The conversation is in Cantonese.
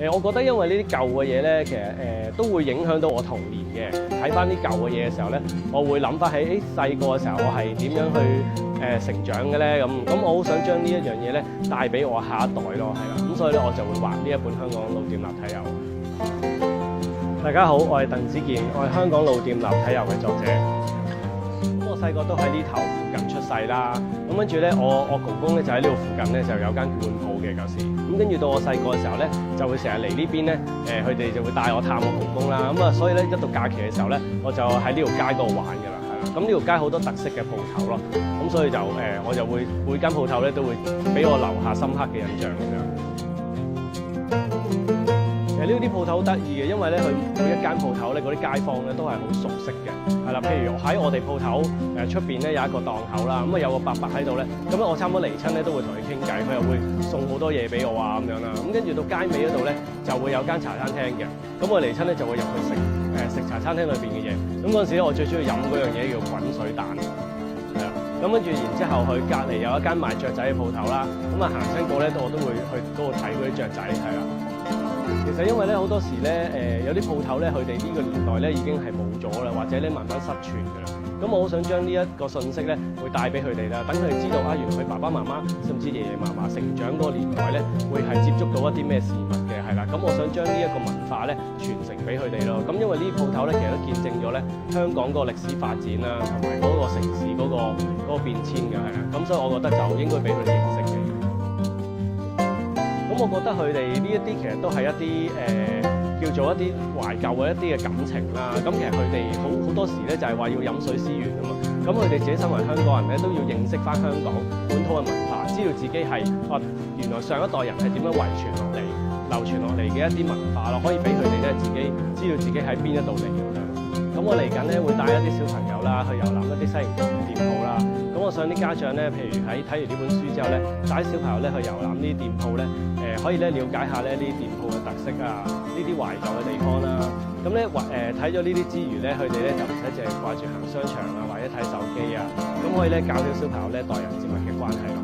我覺得因為呢啲舊嘅嘢咧，其實都會影響到我童年嘅。睇翻啲舊嘅嘢嘅時候咧，我會諗翻起細個嘅時候我係點樣去成長嘅咧。咁我好想將呢一樣嘢咧帶俾我下一代咯，係啦。咁所以咧我就會畫呢一本香港老店立體遊。大家好，我係鄧子健，我係香港老店立體遊嘅作者。咁我細個都喺呢頭附近出世啦。咁跟住咧，我公公咧就喺呢度附近咧就有間罐鋪嘅舊時。咁跟住到我細個嘅時候咧，就會成日嚟呢邊咧，佢哋就會帶我探我公公啦。咁啊，所以咧一到假期嘅時候咧，我就喺呢條街嗰度玩㗎啦，係啦。咁呢條街好多特色嘅鋪頭咯。咁所以就我就會每間鋪頭咧都會俾我留下深刻嘅印象咁樣。其實呢啲鋪頭好得意嘅，因為咧佢每一間鋪頭咧嗰啲街坊咧都係好熟悉嘅，係啦。譬如喺我哋鋪頭出邊咧有一個檔口啦，咁啊有個伯伯喺度咧，咁我差唔多嚟親咧都會同佢傾偈，佢又會送好多嘢俾我啊咁樣啦。咁跟住到街尾嗰度咧就會有間茶餐廳嘅，咁我嚟親咧就會入去食茶餐廳裏邊嘅嘢。咁嗰陣時咧我最中意飲嗰樣嘢叫滾水蛋，係啦。咁跟住然之後佢隔離有一間賣雀仔嘅鋪頭啦，咁啊行親過咧我都會去嗰度睇嗰啲雀仔，係啦。其實因為咧好多時咧有啲鋪頭咧佢哋呢個年代咧已經係冇咗啦，或者咧慢慢失傳㗎啦。咁我好想將呢一個信息咧會帶俾佢哋啦，等佢哋知道啊，原來佢爸爸媽媽甚至爺爺嫲嫲成長嗰個年代咧會係接觸到一啲咩事物嘅，係啦。咁我想將呢一個文化咧傳承俾佢哋咯。咁因為呢啲鋪頭咧其實都見證咗咧香港個歷史發展啦，同埋嗰個城市嗰個變遷嘅，係啦。咁所以我覺得就應該俾佢哋認識嘅。咁我覺得佢哋呢一啲其實都係一啲叫做一啲懷舊嘅一啲嘅感情啦。咁其實佢哋好多時咧就係話要飲水思源啊嘛。咁佢哋自己身為香港人咧，都要認識翻香港本土嘅文化，知道自己係原來上一代人係點樣遺傳落嚟、流傳落嚟嘅一啲文化咯，可以俾佢哋咧自己知道自己喺邊一度嚟咁樣。咁我嚟緊咧會帶一啲小朋友啦去遊覽一啲西營盤嘅店鋪啦。咁我想啲家長咧，譬如喺睇完呢本書之後咧，帶啲小朋友咧去遊覽呢啲店鋪咧，可以咧了解下咧呢啲店鋪嘅特色啊，呢啲懷舊嘅地方啦。咁咧睇咗呢啲之餘咧，佢哋咧就唔使淨係掛住行商場啊，或者睇手機啊，咁可以咧教啲小朋友咧待人接物嘅關係咯。